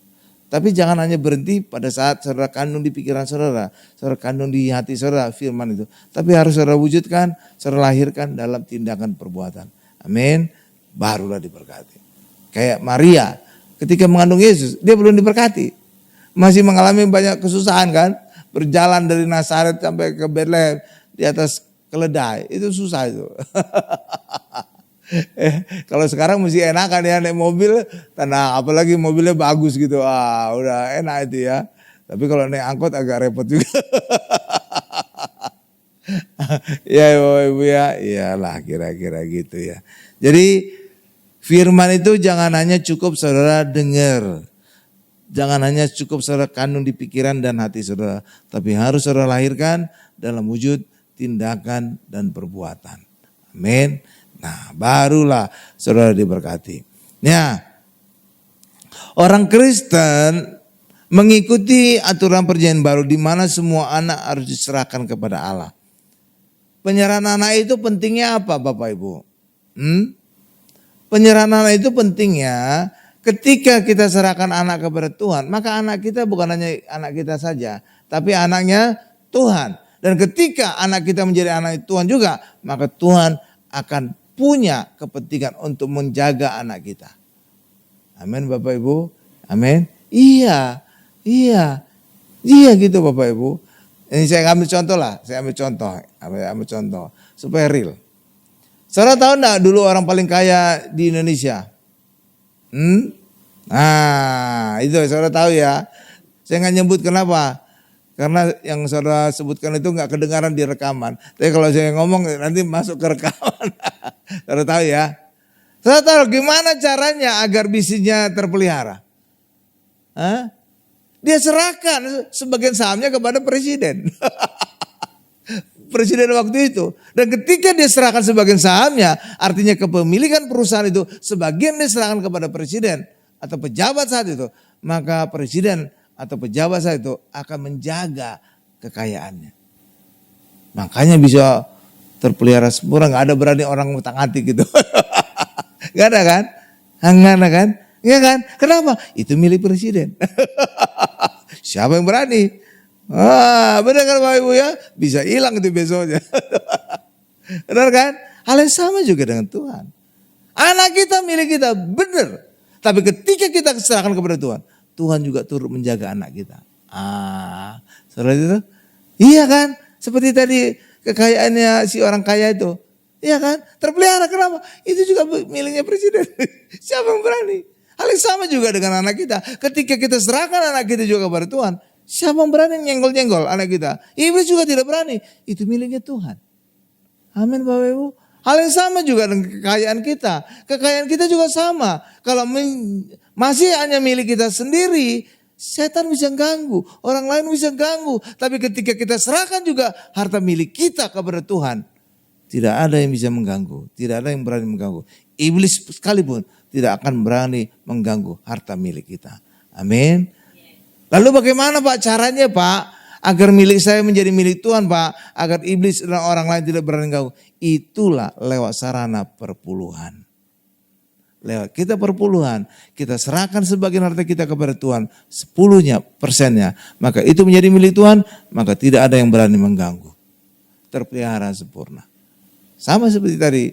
Tapi jangan hanya berhenti pada saat saudara kandung di pikiran saudara kandung di hati saudara firman itu. Tapi harus saudara wujudkan, saudara lahirkan dalam tindakan perbuatan. Amin. Barulah diberkati. Kayak Maria. Ketika mengandung Yesus, dia belum diberkati. Masih mengalami banyak kesusahan kan. Berjalan dari Nazaret sampai ke Betlehem di atas keledai. Itu susah itu. Kalau sekarang mesti enakan ya naik mobil. Tenang, apalagi mobilnya bagus gitu. Udah enak itu ya. Tapi kalau naik angkot agak repot juga. Ya ibu ya. Iyalah kira-kira gitu ya. Jadi firman itu jangan hanya cukup saudara dengar. Jangan hanya cukup saudara kandung di pikiran dan hati saudara. Tapi harus saudara lahirkan dalam wujud tindakan dan perbuatan. Amin. Nah barulah saudara diberkati. Ya, orang Kristen mengikuti aturan perjanjian baru di mana semua anak harus diserahkan kepada Allah. Penyerahan anak itu pentingnya apa Bapak Ibu? Penyerahan anak itu pentingnya ketika kita serahkan anak kepada Tuhan, maka anak kita bukan hanya anak kita saja, tapi anaknya Tuhan. Dan ketika anak kita menjadi anak Tuhan juga, maka Tuhan akan punya kepentingan untuk menjaga anak kita. Amin Bapak Ibu. Amin. Iya gitu Bapak Ibu. Ini saya ambil contoh supaya real. Saudara tahu enggak dulu orang paling kaya di Indonesia? Nah itu saudara tahu ya. Saya nggak nyebut kenapa. Karena yang saudara sebutkan itu nggak kedengaran di rekaman. Tapi kalau saya ngomong nanti masuk ke rekaman. Saudara tahu ya. Saudara tahu gimana caranya agar bisnisnya terpelihara? Dia serahkan sebagian sahamnya kepada presiden. Presiden waktu itu. Dan ketika dia serahkan sebagian sahamnya, artinya kepemilikan perusahaan itu sebagian dia serahkan kepada presiden atau pejabat saat itu. Maka presiden atau pejabat saat itu akan menjaga kekayaannya. Makanya bisa terpelihara sempurna, gak ada berani orang utang hati gitu. Gak ada kan? Gak ada kan? Iya kan? Kenapa? Itu milik presiden. Siapa yang berani? Benar kan Bapak Ibu ya? Bisa hilang itu besoknya. Benar kan? Hal yang sama juga dengan Tuhan. Anak kita milik kita, benar. Tapi ketika kita serahkan kepada Tuhan, Tuhan juga turut menjaga anak kita. Saudara itu? Iya kan? Seperti tadi kekayaannya si orang kaya itu. Iya kan? Terpelihara, kenapa? Itu juga miliknya presiden. Siapa yang berani? Hal yang sama juga dengan anak kita. Ketika kita serahkan anak kita juga kepada Tuhan, siapa yang berani nyenggol-nyenggol anak kita? Iblis juga tidak berani. Itu miliknya Tuhan. Amin Bapak Ibu. Hal yang sama juga dengan kekayaan kita. Kekayaan kita juga sama. Kalau masih hanya milik kita sendiri, setan bisa ganggu. Orang lain bisa ganggu. Tapi ketika kita serahkan juga harta milik kita kepada Tuhan, tidak ada yang bisa mengganggu. Tidak ada yang berani mengganggu. Iblis sekalipun tidak akan berani mengganggu harta milik kita. Amin. Lalu bagaimana Pak caranya Pak? Agar milik saya menjadi milik Tuhan Pak. Agar iblis dan orang lain tidak berani mengganggu. Itulah lewat sarana perpuluhan. Lewat kita perpuluhan, kita serahkan sebagian harta kita kepada Tuhan, 10%-nya, maka itu menjadi milik Tuhan, maka tidak ada yang berani mengganggu. Terpelihara sempurna. Sama seperti tadi,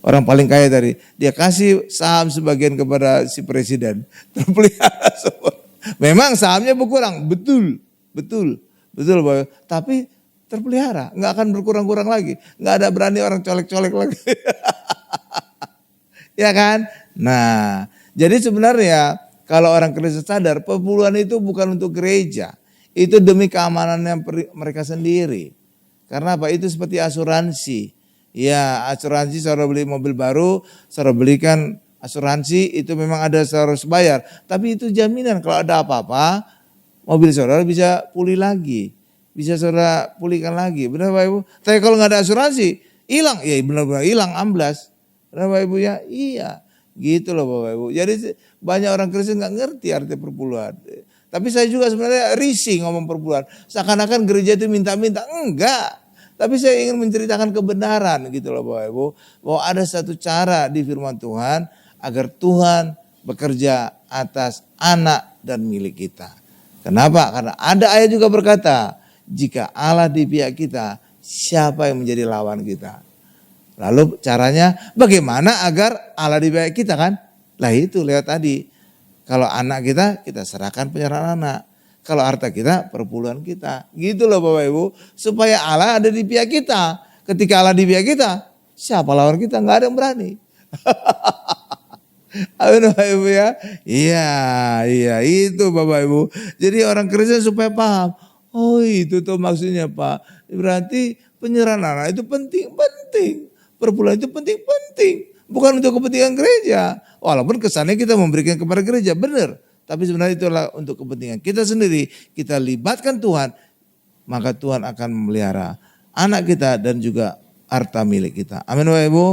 orang paling kaya tadi, dia kasih saham sebagian kepada si presiden, terpelihara sempurna. Memang sahamnya berkurang, betul, tapi terpelihara, nggak akan berkurang-kurang lagi, nggak ada berani orang colek-colek lagi. Ya kan? Nah, jadi sebenarnya kalau orang Kristen sadar, perpuluhan itu bukan untuk gereja. Itu demi keamanannya mereka sendiri. Karena apa? Itu seperti asuransi. Ya, asuransi saudara beli mobil baru, saudara belikan asuransi, itu memang ada saudara harus bayar. Tapi itu jaminan kalau ada apa-apa, mobil saudara bisa pulih lagi. Bisa saudara pulihkan lagi. Benar Bapak Ibu? Tapi kalau nggak ada asuransi, hilang. Ya benar-benar hilang, amblas. Benar Bapak Ibu ya? Iya. Gitu loh Bapak Ibu. Jadi banyak orang Kristen nggak ngerti arti perpuluhan. Tapi saya juga sebenarnya risih ngomong perpuluhan. Seakan-akan gereja itu minta-minta. Enggak. Tapi saya ingin menceritakan kebenaran gitu loh Bapak Ibu. Bahwa ada satu cara di firman Tuhan agar Tuhan bekerja atas anak dan milik kita. Kenapa? Karena ada ayat juga berkata, jika Allah di pihak kita, siapa yang menjadi lawan kita? Lalu caranya bagaimana agar Allah di pihak kita kan? Lah itu lewat tadi. Kalau anak kita serahkan penyerahan anak. Kalau harta kita, perpuluhan kita. Gitu loh Bapak Ibu. Supaya Allah ada di pihak kita. Ketika Allah di pihak kita, siapa lawan kita? Nggak ada yang berani. Amin Bapak Ibu ya. Iya itu Bapak Ibu. Jadi orang Kristen supaya paham. Oh itu tuh maksudnya Pak. Berarti penyerahan anak itu penting. Perpuluhan itu penting. Bukan untuk kepentingan gereja. Walaupun kesannya kita memberikan kepada gereja. Benar. Tapi sebenarnya itulah untuk kepentingan kita sendiri. Kita libatkan Tuhan. Maka Tuhan akan memelihara anak kita dan juga harta milik kita. Amin Bapak Ibu.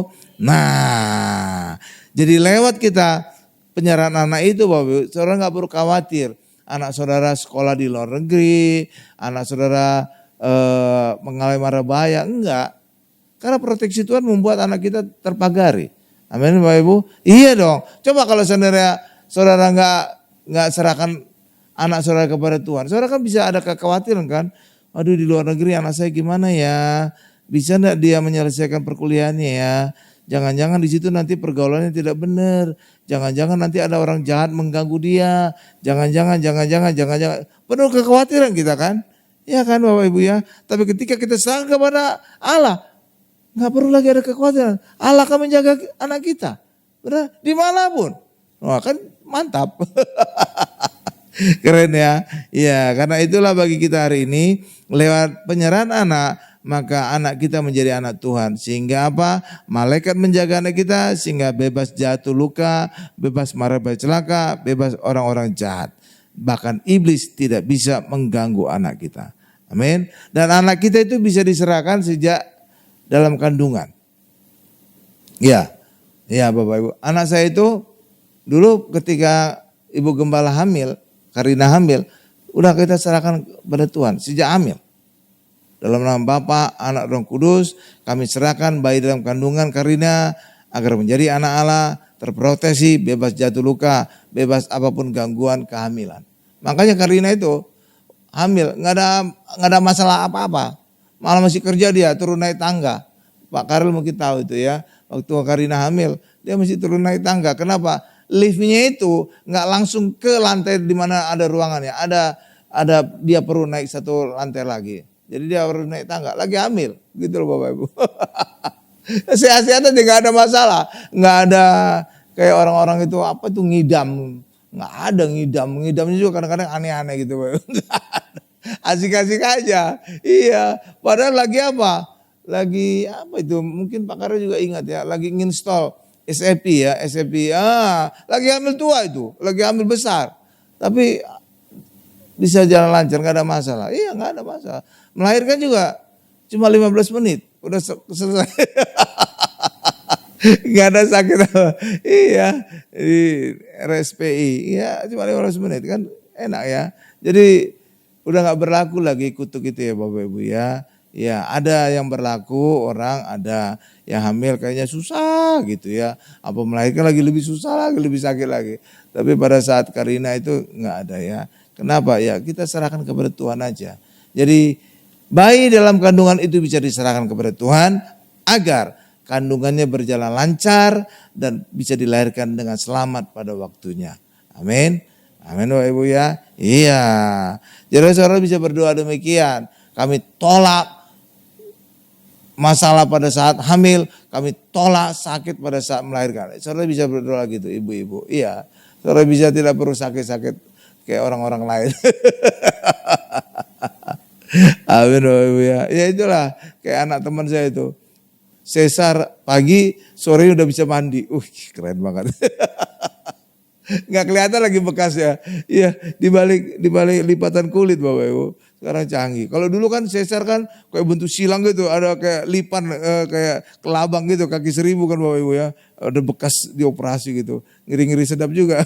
Nah. Jadi lewat kita penyerahan anak itu Bapak Ibu. Saudara gak perlu khawatir. Anak saudara sekolah di luar negeri. Anak saudara mengalami mara bahaya. Enggak. Karena proteksi Tuhan membuat anak kita terpagari. Amin Bapak Ibu. Iya dong. Coba kalau saudara nggak serahkan anak saudara kepada Tuhan. Saudara kan bisa ada kekhawatiran kan. Aduh di luar negeri anak saya gimana ya. Bisa enggak dia menyelesaikan perkuliahannya ya. Jangan-jangan di situ nanti pergaulannya tidak benar. Jangan-jangan nanti ada orang jahat mengganggu dia. Jangan-jangan. Penuh kekhawatiran kita kan. Ya kan Bapak Ibu ya. Tapi ketika kita serahkan kepada Allah. Nggak perlu lagi ada kekhawatiran. Allah akan menjaga anak kita. Benar? Dimanapun. Wah kan mantap. Keren ya. Ya karena itulah bagi kita hari ini. Lewat penyerahan anak. Maka anak kita menjadi anak Tuhan. Sehingga apa? Malaikat menjaga anak kita. Sehingga bebas jatuh luka. Bebas marah celaka. Bebas orang-orang jahat. Bahkan iblis tidak bisa mengganggu anak kita. Amin. Dan anak kita itu bisa diserahkan sejak dalam kandungan. Ya Bapak Ibu. Anak saya itu dulu ketika Ibu Gembala hamil, Karina hamil, udah kita serahkan kepada Tuhan sejak hamil. Dalam nama Bapa, Anak, Roh Kudus, kami serahkan bayi dalam kandungan Karina agar menjadi anak Allah, terproteksi, bebas jatuh luka, bebas apapun gangguan kehamilan. Makanya Karina itu hamil, nggak ada masalah apa-apa. Malah masih kerja dia, turun naik tangga. Pak Karel mungkin tahu itu ya. Waktu Karina hamil, dia masih turun naik tangga. Kenapa? Liftnya itu nggak langsung ke lantai di mana ada ruangannya. Ada dia perlu naik satu lantai lagi. Jadi dia harus naik tangga. Lagi hamil, gitu loh Bapak Ibu. Sehat-sehat aja nggak ada masalah. Nggak ada kayak orang-orang itu apa tuh ngidam. Nggak ada ngidamnya juga kadang-kadang aneh-aneh gitu Bapak Ibu. Asik-asik aja. Iya. Padahal lagi apa? Lagi apa itu? Mungkin Pak Karyo juga ingat ya. Lagi nginstall SAP ya. SAP. Lagi hamil tua itu. Lagi hamil besar. Tapi bisa jalan lancar. Gak ada masalah. Iya gak ada masalah. Melahirkan juga cuma 15 menit. Udah selesai. Gak ada sakit. Iya. Di RSPI. Iya cuma 15 menit kan enak ya. Jadi udah gak berlaku lagi kutuk itu ya Bapak Ibu ya. Ya, ada yang berlaku orang ada yang hamil kayaknya susah gitu ya. Apa melahirkan lagi lebih susah lagi, lebih sakit lagi. Tapi pada saat Karina itu nggak ada ya. Kenapa? Ya kita serahkan kepada Tuhan aja. Jadi bayi dalam kandungan itu bisa diserahkan kepada Tuhan agar kandungannya berjalan lancar dan bisa dilahirkan dengan selamat pada waktunya. Amin. Amin Bapak Ibu ya. Iya. Jadi saudara bisa berdoa demikian. Kami tolak masalah pada saat hamil, kami tolak sakit pada saat melahirkan. Saudara bisa berdoa gitu ibu-ibu. Iya. Saudara bisa tidak perlu sakit-sakit kayak orang-orang lain. Amin Bapak Ibu ya. Ya itulah kayak anak teman saya itu. Sesar pagi, sore udah bisa mandi. Keren banget. Nggak kelihatan lagi bekasnya. Iya, di balik lipatan kulit Bapak Ibu. Sekarang canggih. Kalau dulu kan sesar kan kayak bentuk silang gitu, ada kayak lipan kayak kelabang gitu, kaki 1000 kan Bapak Ibu ya. Ada bekas dioperasi gitu. Ngiri-ngiri sedap juga.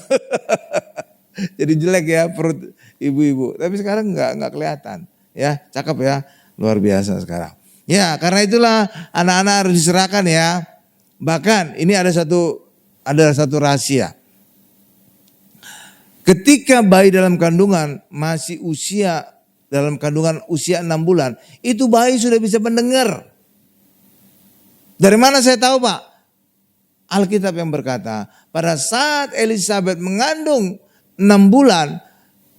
Jadi jelek ya perut ibu-ibu. Tapi sekarang nggak kelihatan. Ya, cakep ya. Luar biasa sekarang. Ya, karena itulah anak-anak harus diserahkan ya. Bahkan ini ada satu rahasia. Ketika bayi dalam kandungan masih usia 6 bulan, itu bayi sudah bisa mendengar. Dari mana saya tahu Pak? Alkitab yang berkata, pada saat Elizabeth mengandung 6 bulan,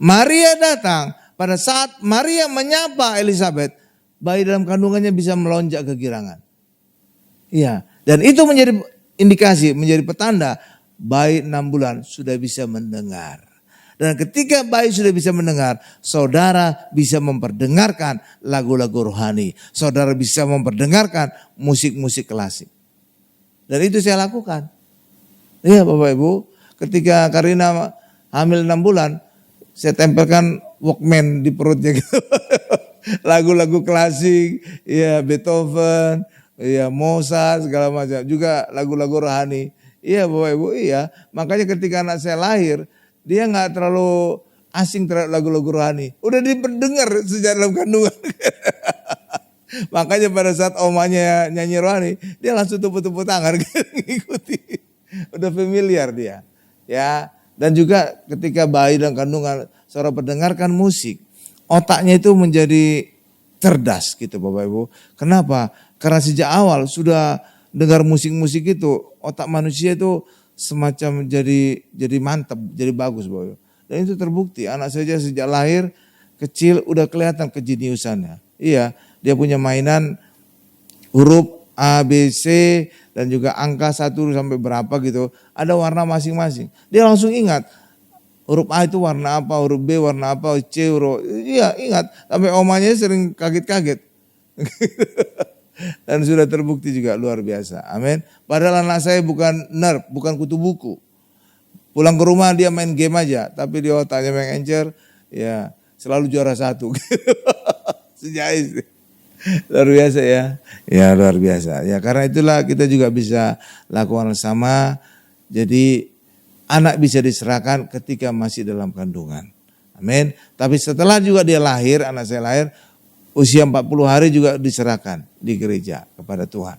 Maria datang. Pada saat Maria menyapa Elizabeth, bayi dalam kandungannya bisa melonjak kegirangan. Iya, dan itu menjadi indikasi, menjadi petanda bayi 6 bulan sudah bisa mendengar. Dan ketika bayi sudah bisa mendengar, saudara bisa memperdengarkan lagu-lagu rohani. Saudara bisa memperdengarkan musik-musik klasik. Dan itu saya lakukan. Iya Bapak Ibu, ketika Karina hamil 6 bulan, saya tempelkan Walkman di perutnya gitu. Lagu-lagu klasik, ya Beethoven, ya Mozart segala macam. Juga lagu-lagu rohani. Iya Bapak Ibu, iya. Makanya ketika anak saya lahir, dia nggak terlalu asing terhadap lagu-lagu rohani. Udah dipendengar sejak dalam kandungan. Makanya pada saat omanya nyanyi rohani, dia langsung tepuk-tepuk tangan ngikuti. Udah familiar dia. Ya, dan juga ketika bayi dalam kandungan, saudara mendengarkan musik, otaknya itu menjadi cerdas gitu Bapak Ibu. Kenapa? Karena sejak awal sudah dengar musik-musik itu, otak manusia itu semacam jadi mantap, jadi bagus Bapak Ibu. Dan itu terbukti, anak saja sejak lahir kecil udah kelihatan kejeniusannya. Iya, dia punya mainan huruf A, B, C dan juga angka 1 sampai berapa gitu. Ada warna masing-masing. Dia langsung ingat. Huruf A itu warna apa, huruf B warna apa, C huruf. Iya ingat. Sampai omanya sering kaget-kaget. Dan sudah terbukti juga luar biasa. Amin. Padahal anak saya bukan nerd, bukan kutu buku. Pulang ke rumah dia main game aja. Tapi di otaknya main encer. Ya selalu juara 1. Sejak SD. Luar biasa ya. Ya luar biasa. Ya karena itulah kita juga bisa lakukan sama. Jadi anak bisa diserahkan ketika masih dalam kandungan. Amin. Tapi setelah juga dia lahir, anak saya lahir, usia 40 hari juga diserahkan di gereja kepada Tuhan.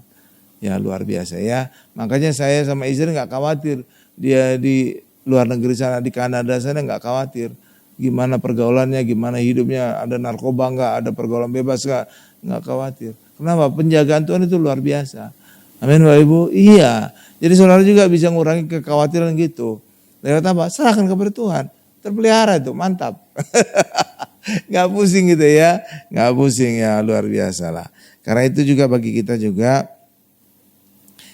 Ya luar biasa ya. Makanya saya sama istri gak khawatir. Dia di luar negeri sana, di Kanada sana gak khawatir. Gimana pergaulannya, gimana hidupnya, ada narkoba gak, ada pergaulan bebas gak khawatir. Kenapa? Penjagaan Tuhan itu luar biasa. Amin Bapak Ibu. Iya. Jadi saudara juga bisa mengurangi kekhawatiran gitu. Lewat apa? Serahkan kepada Tuhan. Terpelihara itu, mantap. Gak pusing gitu ya. Gak pusing ya, luar biasa lah. Karena itu juga bagi kita juga.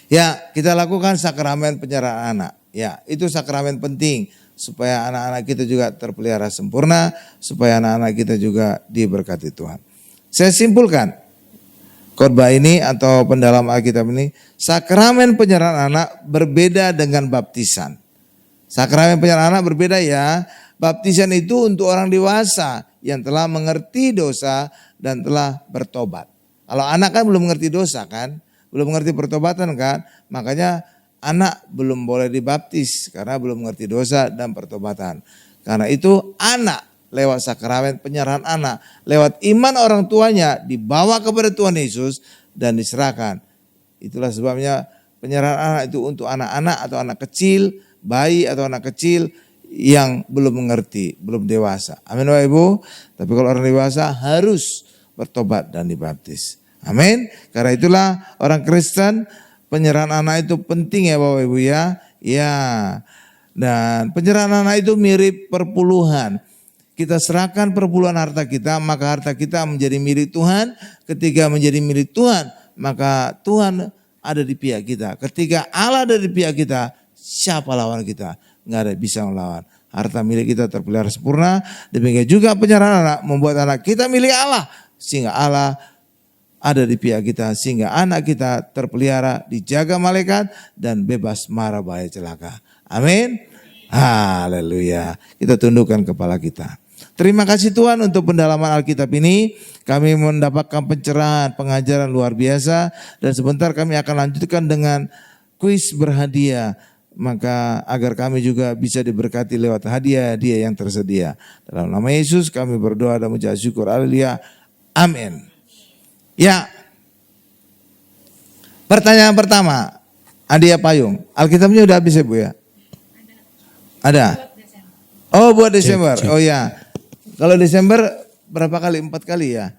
Ya kita lakukan sakramen penyerahan anak. Ya itu sakramen penting. Supaya anak-anak kita juga terpelihara sempurna. Supaya anak-anak kita juga diberkati Tuhan. Saya simpulkan. Khotbah ini atau pendalam Alkitab ini. Sakramen penyerahan anak berbeda dengan baptisan. Sakramen penyerahan anak berbeda ya. Baptisan itu untuk orang dewasa yang telah mengerti dosa dan telah bertobat. Kalau anak kan belum mengerti dosa kan, belum mengerti pertobatan kan, makanya anak belum boleh dibaptis karena belum mengerti dosa dan pertobatan. Karena itu anak lewat sakramen penyerahan anak, lewat iman orang tuanya dibawa kepada Tuhan Yesus dan diserahkan. Itulah sebabnya penyerahan anak itu untuk anak-anak atau anak kecil, bayi atau anak kecil yang belum mengerti, belum dewasa. Amin Bapak Ibu. Tapi kalau orang dewasa harus bertobat dan dibaptis. Amin. Karena itulah orang Kristen penyerahan anak itu penting ya Bapak Ibu ya. Ya. Dan penyerahan anak itu mirip perpuluhan. Kita serahkan perpuluhan harta kita, maka harta kita menjadi milik Tuhan. Ketika menjadi milik Tuhan, maka Tuhan ada di pihak kita. Ketika Allah ada di pihak kita, siapa lawan kita? Nggak ada bisa melawan. Harta milik kita terpelihara sempurna. Demikian juga penyerahan anak membuat anak kita milik Allah. Sehingga Allah ada di pihak kita. Sehingga anak kita terpelihara, dijaga malaikat dan bebas mara bahaya celaka. Amin. Haleluya. Kita tundukkan kepala kita. Terima kasih Tuhan untuk pendalaman Alkitab ini. Kami mendapatkan pencerahan, pengajaran luar biasa. Dan sebentar kami akan lanjutkan dengan kuis berhadiah. Maka agar kami juga bisa diberkati lewat hadiah-hadiah yang tersedia. Dalam nama Yesus kami berdoa dan mengucap syukur. Haleluya. Amin. Ya. Pertanyaan pertama. Hadiah payung. Alkitabnya udah habis ya Bu ya? Ada? Oh buat Desember. Oh ya. Kalau Desember berapa kali? 4 kali ya?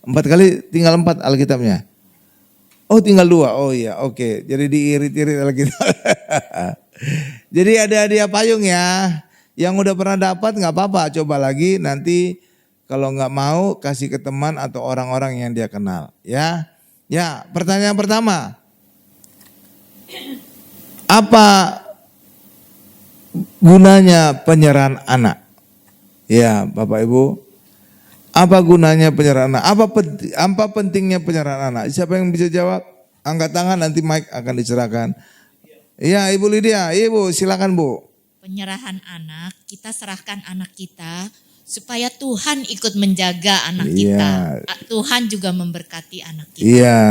4 kali tinggal 4 Alkitabnya. Oh tinggal 2. Oh iya oke. Jadi diirit-irit Alkitab. Jadi ada hadiah payung ya. Yang udah pernah dapat gak apa-apa. Coba lagi nanti kalau gak mau kasih ke teman atau orang-orang yang dia kenal. Ya. Ya pertanyaan pertama. Apa gunanya penyerahan anak? Ya Bapak Ibu. Apa gunanya penyerahan anak? Apa pentingnya penyerahan anak? Siapa yang bisa jawab? Angkat tangan nanti mic akan diserahkan. Iya Ibu Lydia, Ibu silakan Bu. Penyerahan anak, kita serahkan anak kita supaya Tuhan ikut menjaga anak kita. Tuhan juga memberkati anak kita. Iya,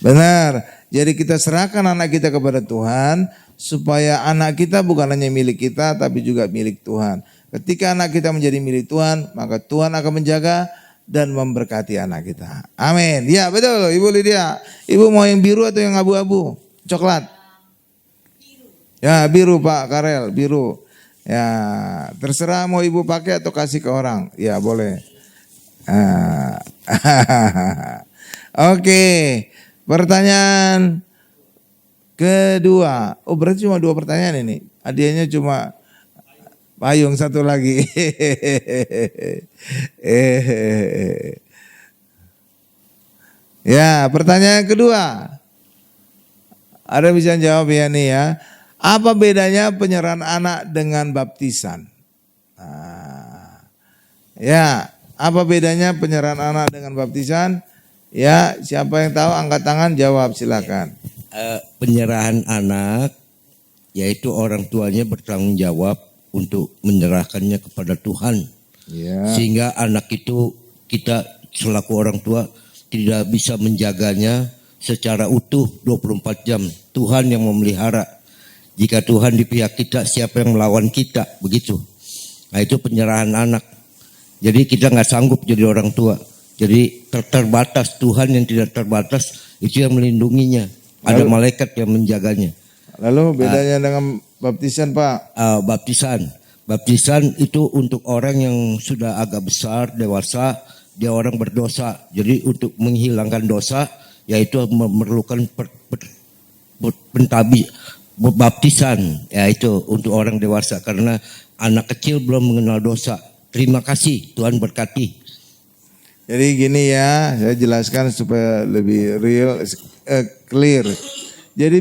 benar. Jadi kita serahkan anak kita kepada Tuhan supaya anak kita bukan hanya milik kita tapi juga milik Tuhan. Ketika anak kita menjadi milik Tuhan, maka Tuhan akan menjaga dan memberkati anak kita. Amin. Ya betul Ibu Lydia. Ibu mau yang biru atau yang abu-abu? Coklat? Ya biru Pak Karel, biru. Ya terserah mau Ibu pakai atau kasih ke orang. Ya boleh. Oke. Pertanyaan kedua. Oh berarti cuma 2 pertanyaan ini. Hadiahnya cuma payung 1 lagi. Ya pertanyaan kedua. Ada bisa jawab ya nih ya. Apa bedanya penyerahan anak dengan baptisan? Nah, ya, apa bedanya penyerahan anak dengan baptisan? Ya, siapa yang tahu angkat tangan jawab silakan. Penyerahan anak yaitu orang tuanya bertanggung jawab untuk menyerahkannya kepada Tuhan. Ya. Sehingga anak itu kita selaku orang tua tidak bisa menjaganya secara utuh 24 jam. Tuhan yang memelihara. Jika Tuhan di pihak kita, siapa yang melawan kita? Begitu. Nah itu penyerahan anak. Jadi kita nggak sanggup jadi orang tua. Jadi terbatas, Tuhan yang tidak terbatas itu yang melindunginya. Ada malaikat yang menjaganya. Lalu bedanya dengan baptisan Pak? Baptisan itu untuk orang yang sudah agak besar, dewasa, dia orang berdosa. Jadi untuk menghilangkan dosa, yaitu memerlukan baptisan, ya itu untuk orang dewasa karena anak kecil belum mengenal dosa. Terima kasih, Tuhan berkati. Jadi gini ya, saya jelaskan supaya lebih real, clear. Jadi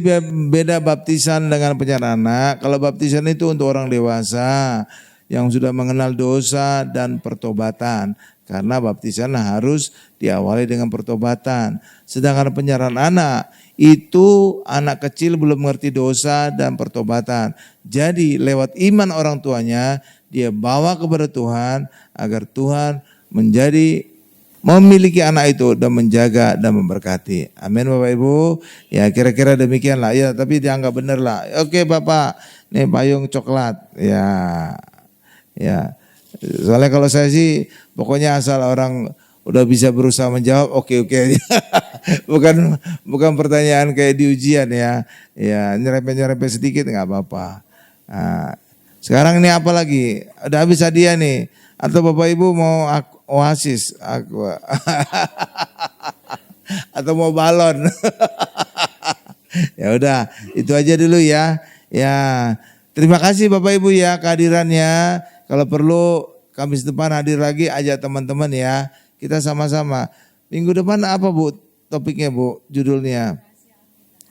beda baptisan dengan penyerahan anak. Kalau baptisan itu untuk orang dewasa yang sudah mengenal dosa dan pertobatan. Karena baptisan harus diawali dengan pertobatan. Sedangkan penyerahan anak itu anak kecil belum mengerti dosa dan pertobatan. Jadi lewat iman orang tuanya dia bawa kepada Tuhan agar Tuhan memiliki anak itu dan menjaga dan memberkati. Amin Bapak Ibu. Ya kira-kira demikianlah. Ya tapi dianggap benar lah. Oke Bapak, nih payung coklat. Ya. Soalnya kalau saya sih pokoknya asal orang udah bisa berusaha menjawab oke aja. bukan pertanyaan kayak di ujian ya. Ya nyerempet sedikit nggak apa-apa. Nah, sekarang ini apa lagi? Udah habis hadiah nih. Atau Bapak Ibu mau oasis aku. Atau mau balon. Ya udah, itu aja dulu ya. Ya, terima kasih Bapak Ibu ya kehadirannya. Kalau perlu Kamis depan hadir lagi, ajak teman-teman ya. Kita sama-sama. Minggu depan apa Bu topiknya Bu, judulnya?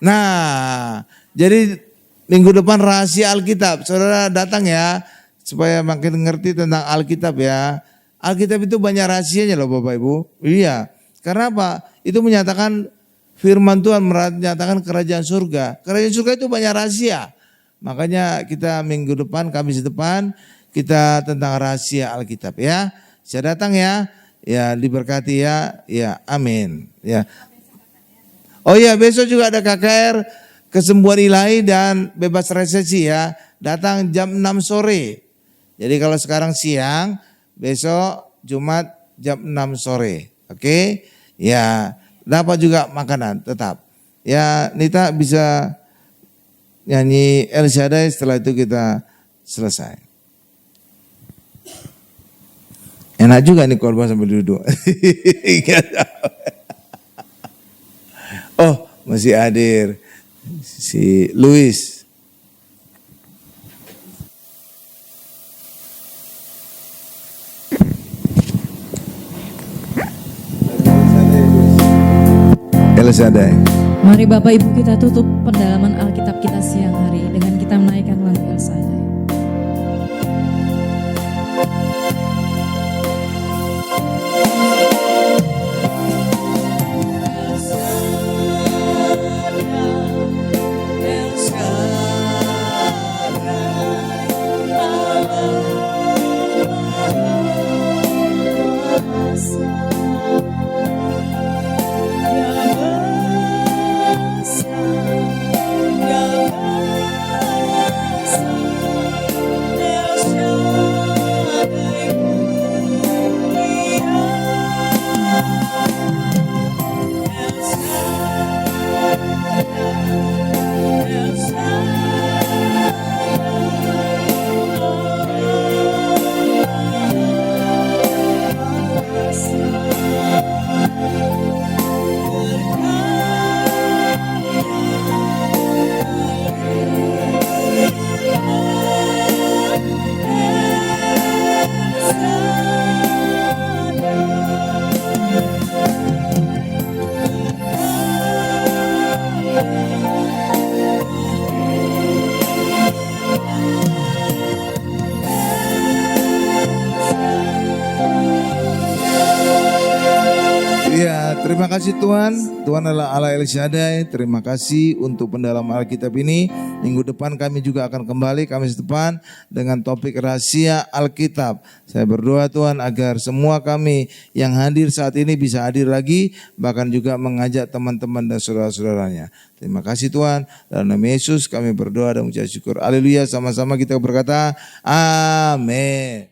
Nah, jadi minggu depan rahasia Alkitab. Saudara datang ya, supaya makin ngerti tentang Alkitab ya. Alkitab itu banyak rahasianya loh Bapak Ibu. Iya, karena apa? Itu menyatakan firman Tuhan, menyatakan kerajaan surga. Kerajaan surga itu banyak rahasia. Makanya kita minggu depan, Kamis depan, kita tentang rahasia Alkitab ya. Saya datang ya. Ya diberkati ya. Ya amin. Ya. Oh iya besok juga ada KKR kesembuhan ilahi dan bebas resesi ya. Datang jam 6 sore. Jadi kalau sekarang siang, besok Jumat jam 6 sore. Oke? Ya, dapat juga makanan tetap. Ya, Nita bisa nyanyi El Shaddai, setelah itu kita selesai. Enak juga nih korban sambil duduk. Oh, masih hadir si Luis. El Shaddai. Mari Bapak Ibu kita tutup pendalaman Alkitab kita siang hari dengan kita menaikkan lagu El Shaddai. Terima kasih Tuhan, Tuhan adalah Allah El Shaddai. Terima kasih untuk pendalaman Alkitab ini. Minggu depan kami juga akan kembali, Kamis depan, dengan topik rahasia Alkitab. Saya berdoa Tuhan agar semua kami yang hadir saat ini bisa hadir lagi, bahkan juga mengajak teman-teman dan saudara-saudaranya. Terima kasih Tuhan, dalam nama Yesus kami berdoa dan mengucap syukur. Haleluya, sama-sama kita berkata, amin.